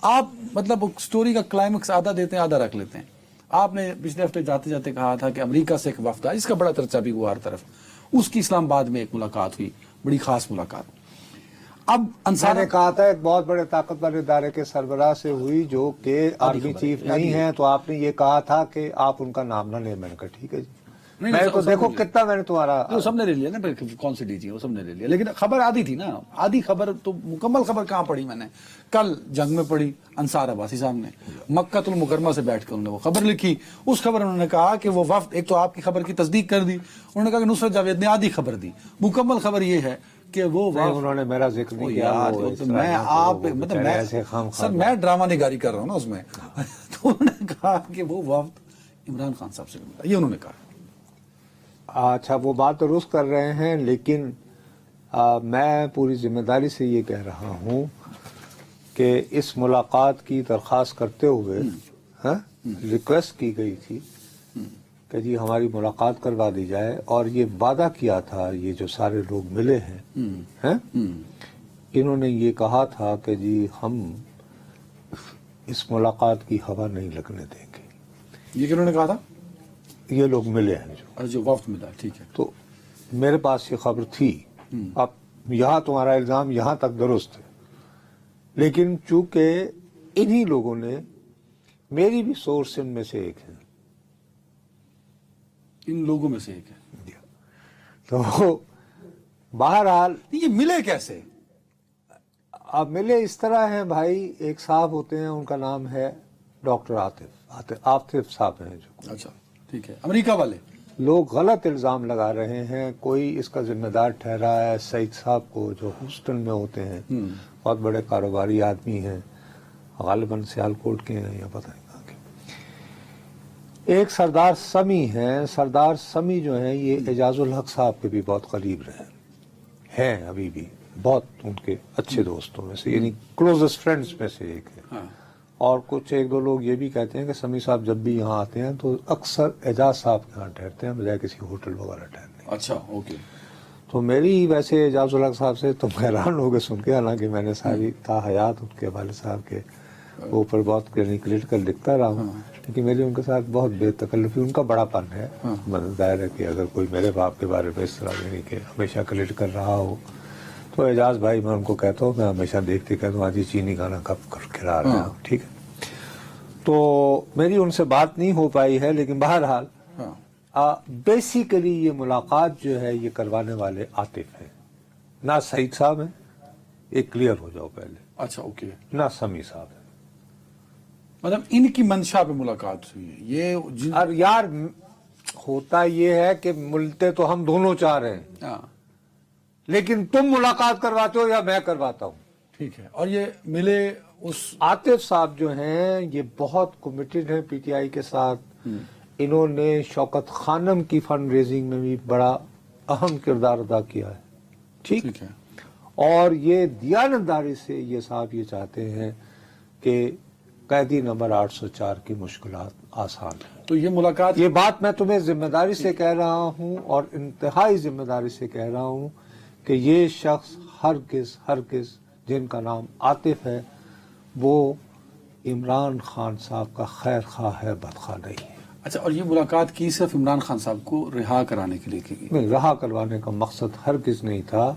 آپ مطلب سٹوری کا کلائمیکس آدھا دیتے ہیں آدھا رکھ لیتے ہیں. آپ نے پچھلے ہفتے جاتے جاتے کہا تھا کہ امریکہ سے ایک وفد آیا، اس کا بڑا چرچا بھی ہوا ہر طرف. اس کی اسلام آباد میں ایک ملاقات ہوئی، بڑی خاص ملاقات. اب میں نے کہا تھا ایک بہت بڑے طاقتور ادارے کے سربراہ سے ہوئی جو کہ آرمی چیف نہیں ہیں، تو آپ نے یہ کہا تھا کہ آپ ان کا نام نہ لیں. میں نے کہا ٹھیک ہے جی. میں تو دیکھو کتنا میں نے تمہارا سب نے لے لیا نا، کون سی ڈی جی وہ سب نے لے لیا، لیکن خبر آدھی تھی نا. آدھی خبر تو مکمل خبر کہاں پڑھی میں نے؟ کل جنگ میں پڑھی انصار عباسی صاحب نے مکہ المکرمہ سے بیٹھ کے انہوں نے وہ خبر لکھی. اس خبر انہوں نے کہا کہ وہ وفد، ایک تو آپ کی خبر کی تصدیق کر دی، انہوں نے کہا کہ نصرت جاوید نے آدھی خبر دی. مکمل خبر یہ ہے کہ وہ انہوں نے میرا ذکر نہیں کیا. میں آپ مطلب سر میں ڈرامہ نگاری کر رہا ہوں نا اس میں. تو انہوں نے کہا کہ وہ وفد عمران خان صاحب سے ملا، یہ انہوں نے کہا. اچھا وہ بات درست کر رہے ہیں، لیکن میں پوری ذمہ داری سے یہ کہہ رہا ہوں کہ اس ملاقات کی درخواست کرتے ہوئے ریکویسٹ کی گئی تھی کہ جی ہماری ملاقات کروا دی جائے، اور یہ وعدہ کیا تھا یہ جو سارے لوگ ملے ہیں انہوں نے یہ کہا تھا کہ جی ہم اس ملاقات کی ہوا نہیں لگنے دیں گے. یہ کہ انہوں نے کہا تھا یہ لوگ ملے ہیں جو وفد ملا، ٹھیک ہے. تو میرے پاس یہ خبر تھی. اب یہاں تمہارا الزام یہاں تک درست ہے، لیکن چونکہ انہی لوگوں نے، میری بھی سورس ان میں سے ایک ہے، ان لوگوں میں سے ایک ہے، تو بہرحال یہ ملے کیسے؟ اب ملے اس طرح ہیں بھائی. ایک صاحب ہوتے ہیں، ان کا نام ہے ڈاکٹر عاطف صاحب ہیں جو. اچھا ٹھیک ہے. امریکہ والے لوگ غلط الزام لگا رہے ہیں. کوئی اس کا ذمہ دار ٹھہرا ہے سعید صاحب کو جو ہیوسٹن میں ہوتے ہیں، بہت بڑے کاروباری آدمی ہیں، غالباً سیالکوٹ کے ہیں یا پتہ نہیں کہاں کے. ایک سردار سمی ہیں. سردار سمی جو ہیں یہ اعجاز الحق صاحب کے بھی بہت قریب رہے ہیں، ابھی بھی بہت ان کے اچھے دوستوں میں سے، یعنی کلوزسٹ فرینڈز میں سے ایک ہے. اور کچھ ایک دو لوگ یہ بھی کہتے ہیں کہ سمی صاحب جب بھی یہاں آتے ہیں تو اکثر اعجاز صاحب کے یہاں ٹھہرتے ہیں بجائے کسی ہوٹل وغیرہ ٹھہرنے. اچھا اوکے. تو میری ویسے اعجاز الحق صاحب سے تم حیران ہو گئے سن کے، حالانکہ میں نے ساری تا حیات ان کے والد صاحب کے اوپر بہت کریٹیکل لکھتا رہا ہوں، لیکن میری ان کے ساتھ بہت بے تکلفی، ان کا بڑا پن ہے. ظاہر ہے کہ اگر کوئی میرے باپ کے بارے میں اس طرح یعنی کہ ہمیشہ کریٹ کر رہا ہو تو اعجاز بھائی میں ان کو کہتا ہوں، میں ہمیشہ دیکھتے کہتا ہوں آج یہ چینی کھانا کب کھلا رہا ہوں. ٹھیک ہے. تو میری ان سے بات نہیں ہو پائی ہے، لیکن بہرحال بیسیکلی یہ ملاقات جو ہے یہ کروانے والے عاطف ہیں، نہ سعید صاحب ہیں. ایک کلیئر ہو جاؤ پہلے. اچھا اوکے. نہ سمی صاحب ہیں. مطلب ان کی منشا پہ ملاقات ہوئی ہے یہ. اور یار ہوتا یہ ہے کہ ملتے تو ہم دونوں چاہ رہے ہیں، لیکن تم ملاقات کرواتے ہو یا میں کرواتا ہوں. ٹھیک ہے. اور یہ ملے اس عاطف صاحب جو ہیں یہ بہت کمیٹڈ ہیں پی ٹی آئی کے ساتھ. انہوں نے شوکت خانم کی فنڈ ریزنگ میں بھی بڑا اہم کردار ادا کیا ہے. ٹھیک ہے. اور یہ دیانتداری سے یہ صاحب یہ چاہتے ہیں کہ قیدی نمبر 804 کی مشکلات آسان ہیں. تو یہ ملاقات، یہ بات میں تمہیں ذمہ داری سے کہہ رہا ہوں، اور انتہائی ذمہ داری سے کہہ رہا ہوں کہ یہ شخص ہرگز جن کا نام عاطف ہے وہ عمران خان صاحب کا خیر خواہ ہے، بدخواہ نہیں ہے. اچھا. اور یہ ملاقات کی صرف عمران خان صاحب کو رہا کرانے کے لیے کی گئی؟ نہیں، رہا کروانے کا مقصد ہرگز نہیں تھا.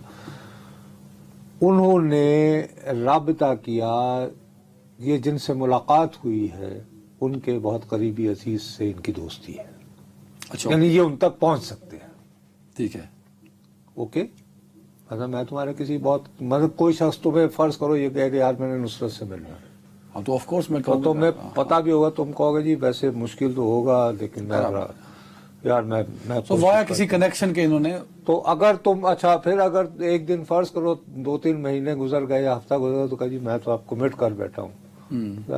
انہوں نے رابطہ کیا، یہ جن سے ملاقات ہوئی ہے ان کے بہت قریبی عزیز سے ان کی دوستی ہے. اچھا. یعنی یہ ان تک پہنچ سکتے ہیں. ٹھیک ہے. اوکے. مطلب میں تمہارے کسی بہت مطلب کوئی شخص تمہیں فرض کرو یہ کہے کہ یار میں نے نصرت سے ملنا ہے، تو آف کورس میں کہوں گا، تمہیں پتا بھی ہوگا، تم کہو گے جی ویسے مشکل تو ہوگا لیکن میں یار میں تو وایا کسی کنیکشن کے انہوں نے. تو اگر تم اچھا پھر اگر ایک دن فرض کرو 2-3 مہینے گزر گئے یا ہفتہ گزر تو کہا جی میں تو آپ کمٹ کر بیٹھا ہوں،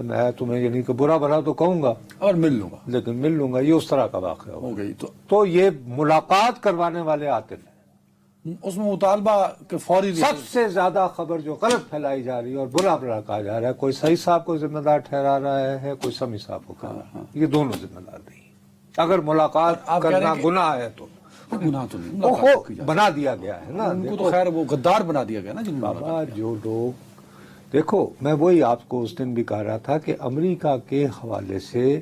میں تمہیں یعنی کہ برا بھلا تو کہوں گا اور مل لوں گا، لیکن مل لوں گا. یہ اس طرح کا واقعہ ہو گئی. تو یہ ملاقات کروانے والے عاطف ہیں. اس میں مطالبہ کہ فوری سب سے زیادہ خبر جو غلط پھیلائی جا رہی ہے اور برا بھلا کہا جا رہا ہے، کوئی سعید صاحب کو ذمہ دار ٹھہرا رہا ہے، کوئی سمی صاحب کو کہا رہا ہے. یہ دونوں ذمہ دار نہیں. اگر ملاقات کرنا گناہ ہے تو گناہ تو نہیں، بنا دیا گیا ہے نا. ان کو تو خیر وہ غدار بنا دیا گیا نا. جن بابا جو لوگ دیکھو میں وہی آپ کو اس دن بھی کہہ رہا تھا کہ امریکہ کے حوالے سے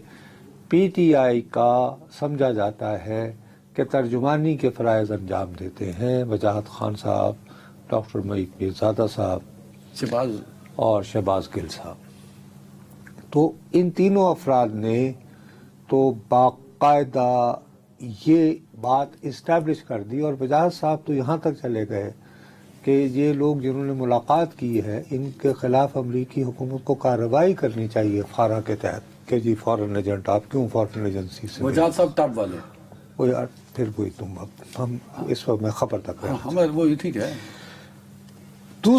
پی ٹی آئی کا سمجھا جاتا ہے کہ ترجمانی کے فرائض انجام دیتے ہیں وجاہت خان صاحب، ڈاکٹر معید پیرزادہ صاحب شہباز اور شہباز گل صاحب. تو ان تینوں افراد نے تو باقاعدہ یہ بات اسٹیبلش کر دی، اور وجاہت صاحب تو یہاں تک چلے گئے کہ یہ لوگ جنہوں نے ملاقات کی ہے ان کے خلاف امریکی حکومت کو کارروائی کرنی چاہیے فارا کے تحت کہ جی فارن ایجنٹ آپ کیوں فارن ایجنسی سے وجاہت صاحب ٹاپ والے. وہ یار پھر وہی تم اب ہم اس وقت میں خبر تک ہمیں وہی ٹھیک ہے.